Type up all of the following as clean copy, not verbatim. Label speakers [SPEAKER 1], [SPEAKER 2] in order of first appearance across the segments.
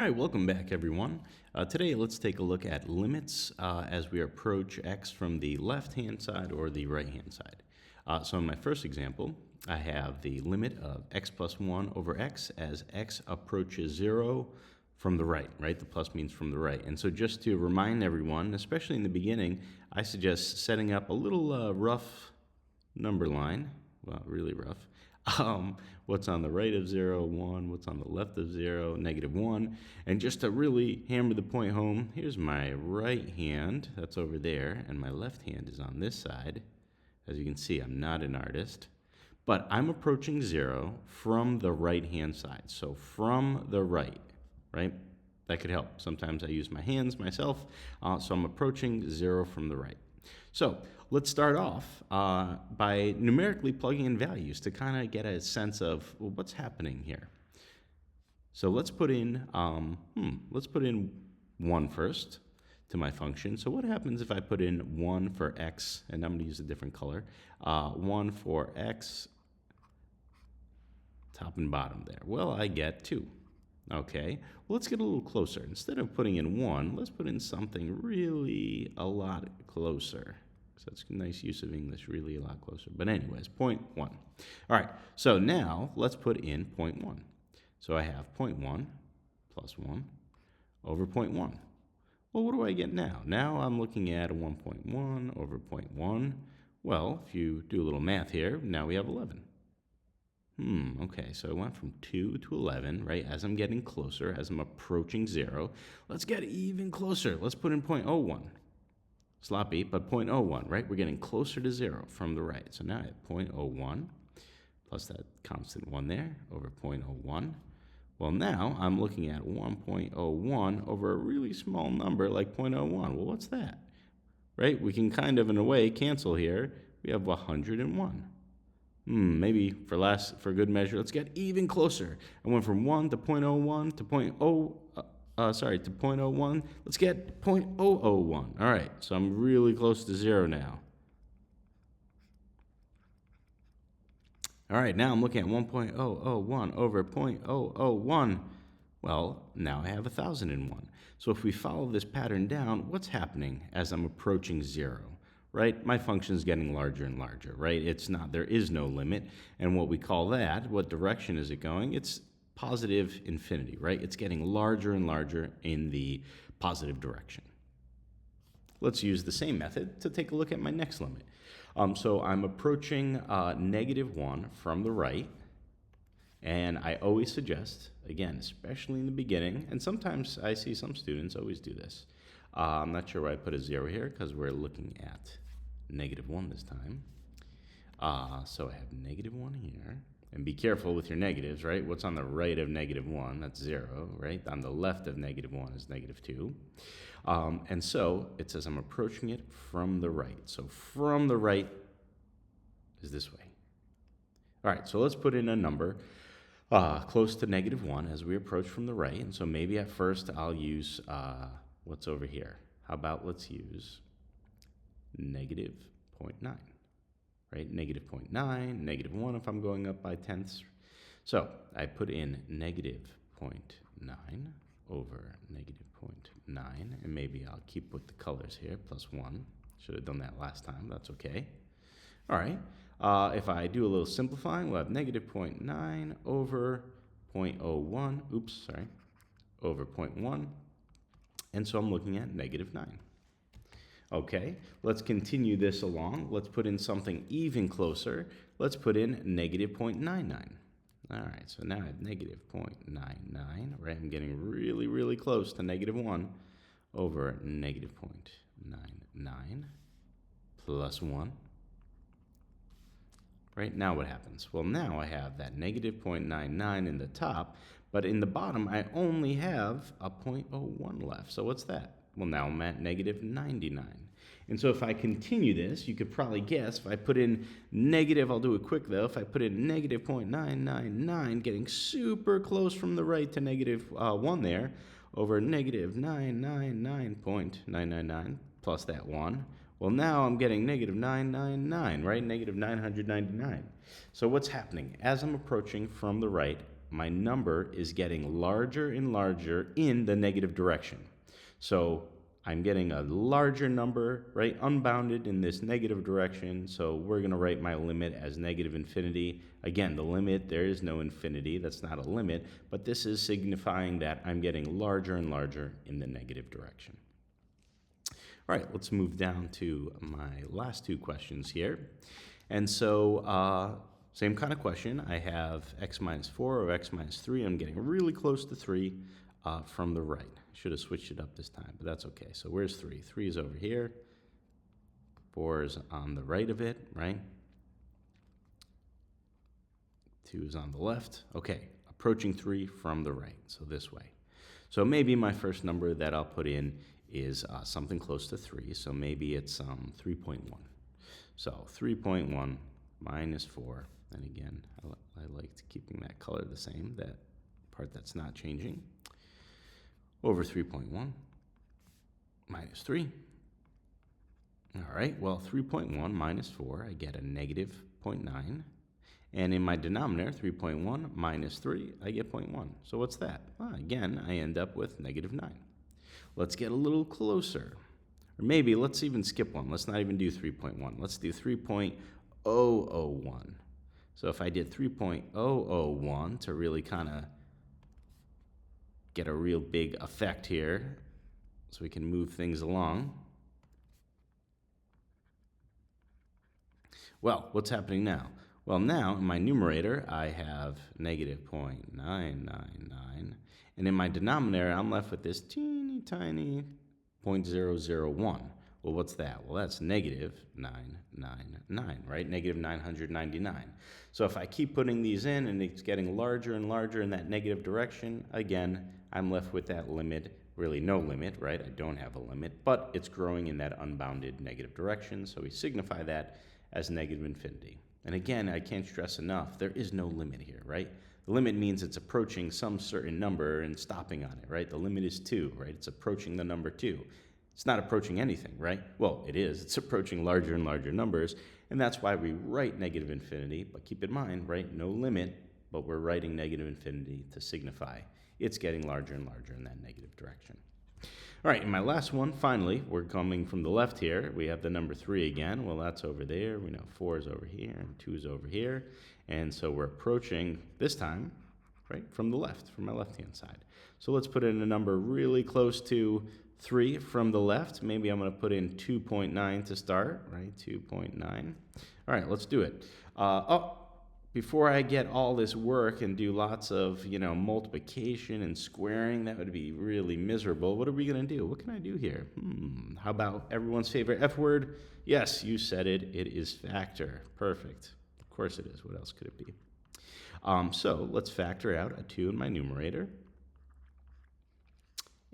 [SPEAKER 1] All right, welcome back, everyone. Today, let's take a look at limits as we approach x from the left-hand side or the right-hand side. So in my first example, I have the limit of x plus 1 over x as x approaches 0 from the right, right? The plus means from the right. And so just to remind everyone, especially in the beginning, I suggest setting up a little rough number line, well, really rough. What's on the right of 0, 1, what's on the left of 0, -1. And just to really hammer the point home, here's my right hand, that's over there, and my left hand is on this side. As you can see, I'm not an artist. But I'm approaching 0 from the right-hand side. So from the right, right? That could help. Sometimes I use my hands myself, so I'm approaching 0 from the right. So let's start off by numerically plugging in values to kind of get a sense of what's happening here. So let's put in 1 first to my function. So what happens if I put in 1 for x, and I'm going to use a different color, 1 for x, top and bottom there? Well, I get 2. Okay, well, let's get a little closer. Instead of putting in 1, let's put in something really a lot closer. So that's a nice use of English, really a lot closer. But anyways, 0.1. All right, so now let's put in 0.1. So I have 0.1 plus 1 over 0.1. Well, what do I get now? Now I'm looking at 1.1 over 0.1. Well, if you do a little math here, now we have 11. Okay, so I went from 2 to 11, right, as I'm getting closer, as I'm approaching 0. Let's get even closer. Let's put in 0.01. Sloppy, but 0.01, right? We're getting closer to 0 from the right. So now I have 0.01 plus that constant 1 there over 0.01. Well, now I'm looking at 1.01 over a really small number like 0.01. Well, what's that? Right? We can kind of, in a way, cancel here. We have 101. Maybe for good measure, let's get even closer. I went from 1 to 0.01 to 0.01. Let's get 0.001. All right, so I'm really close to 0 now. All right, now I'm looking at 1.001 over 0.001. Well, now I have 1,001. So if we follow this pattern down, what's happening as I'm approaching 0? Right? My function is getting larger and larger, right? There is no limit. And what we call that, what direction is it going? It's positive infinity, right? It's getting larger and larger in the positive direction. Let's use the same method to take a look at my next limit. So I'm approaching -1 from the right. And I always suggest, again, especially in the beginning, and sometimes I see some students always do this. I'm not sure why I put a 0 here because we're looking at -1 this time. So I have -1 here. And be careful with your negatives, right? What's on the right of -1? That's 0, right? On the left of -1 is -2. And so it says I'm approaching it from the right. So from the right is this way. All right, so let's put in a number close to -1 as we approach from the right. And so maybe at first I'll use what's over here. How about let's use -0.9, right? -0.9, -1 if I'm going up by tenths. So I put in -0.9 over -0.9, and maybe I'll keep with the colors here, +1. Should have done that last time, that's okay. All right, if I do a little simplifying, we'll have -0.9 over 0.01, over 0.1. And so I'm looking at -9. Okay, let's continue this along. Let's put in something even closer. Let's put in -0.99. All right, so now I have -0.99, right? I'm getting really, really close to -1 over -0.99 plus 1. Right, now what happens? Well, now I have that -0.99 in the top, but in the bottom, I only have a 0.01 left. So what's that? Well, now I'm at -99. And so if I continue this, you could probably guess, if I put in I'll do it quick though, if I put in -0.999, getting super close from the right to -1 there, over -999.999 plus that 1. Well, now I'm getting -999, right? -999. So what's happening? As I'm approaching from the right, my number is getting larger and larger in the negative direction. So I'm getting a larger number, right, unbounded in this negative direction. So we're going to write my limit as negative infinity. Again, the limit, there is no infinity. That's not a limit. But this is signifying that I'm getting larger and larger in the negative direction. All right, let's move down to my last two questions here. And so same kind of question. I have x minus 4 or x minus 3. I'm getting really close to 3 from the right. Should have switched it up this time, but that's okay. So where's 3? 3 is over here. 4 is on the right of it, right? 2 is on the left. Okay, approaching 3 from the right, so this way. So maybe my first number that I'll put in is something close to 3, so maybe it's 3.1. So 3.1 minus 4, and again, I liked keeping that color the same, that part that's not changing, over 3.1 minus 3. All right, well, 3.1 minus 4, I get a negative 0.9. And in my denominator, 3.1 minus 3, I get 0.1. So what's that? Well, again, I end up with negative 9. Let's get a little closer. Or maybe let's even skip one. Let's not even do 3.1. Let's do 3.001. So if I did 3.001 to really kind of get a real big effect here, so we can move things along. Well, what's happening now? Well, now in my numerator, I have negative 0.999. And in my denominator, I'm left with this teeny tiny 0.001. Well, what's that? Well, that's negative 999, right? Negative 999. So if I keep putting these in and it's getting larger and larger in that negative direction, again, I'm left with that limit. Really no limit, right? I don't have a limit, but it's growing in that unbounded negative direction. So we signify that as negative infinity. And again, I can't stress enough, there is no limit here, right? The limit means it's approaching some certain number and stopping on it, right? The limit is 2, right? It's approaching the number 2. It's not approaching anything, right? Well, it is. It's approaching larger and larger numbers, and that's why we write negative infinity. But keep in mind, right, no limit, but we're writing negative infinity to signify it's getting larger and larger in that negative direction. All right, in my last one, finally, we're coming from the left here. We have the number 3 again. Well, that's over there. We know 4 is over here, and 2 is over here. And so we're approaching, this time, right, from the left, from my left-hand side. So let's put in a number really close to 3 from the left. Maybe I'm going to put in 2.9 to start, right, 2.9. All right, let's do it. Before I get all this work and do lots of, multiplication and squaring, that would be really miserable. What are we going to do? What can I do here? How about everyone's favorite F word? Yes, you said it. It is factor. Perfect. Of course it is. What else could it be? So let's factor out a 2 in my numerator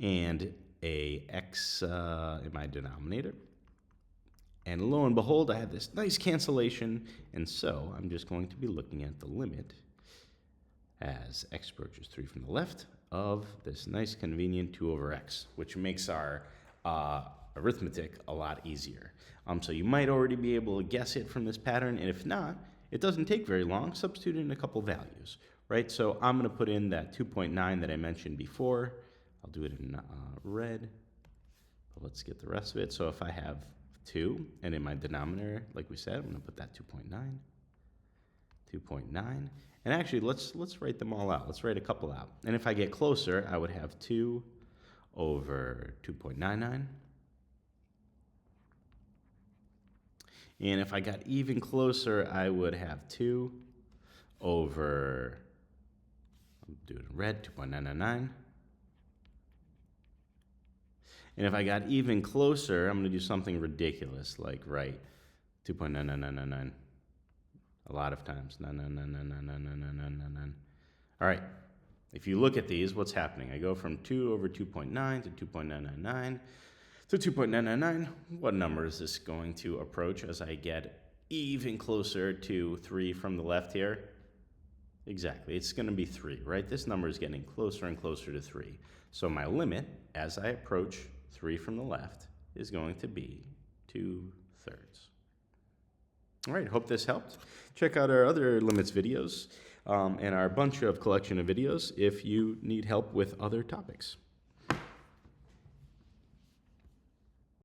[SPEAKER 1] and a x in my denominator. And lo and behold, I have this nice cancellation, and so I'm just going to be looking at the limit as x approaches 3 from the left of this nice convenient 2 over x, which makes our arithmetic a lot easier. So you might already be able to guess it from this pattern, and if not, it doesn't take very long. Substitute in a couple values, right? So I'm going to put in that 2.9 that I mentioned before. I'll do it in red, but let's get the rest of it. So if I have 2, and in my denominator, like we said, I'm going to put that 2.9, 2.9, and actually let's write them all out. Let's write a couple out. And if I get closer, I would have 2 over 2.99. And if I got even closer, I would have 2 over, I'll do it in red, 2.999. And if I got even closer, I'm going to do something ridiculous, like write 2.99999 a lot of times. 9999999. All right. If you look at these, what's happening? I go from 2 over 2.9 to 2.999 to 2.999. What number is this going to approach as I get even closer to 3 from the left here? Exactly. It's going to be 3, right? This number is getting closer and closer to 3. So my limit, as I approach 3 from the left, is going to be 2/3. All right, hope this helped. Check out our other limits videos. and our bunch of collection of videos if you need help with other topics.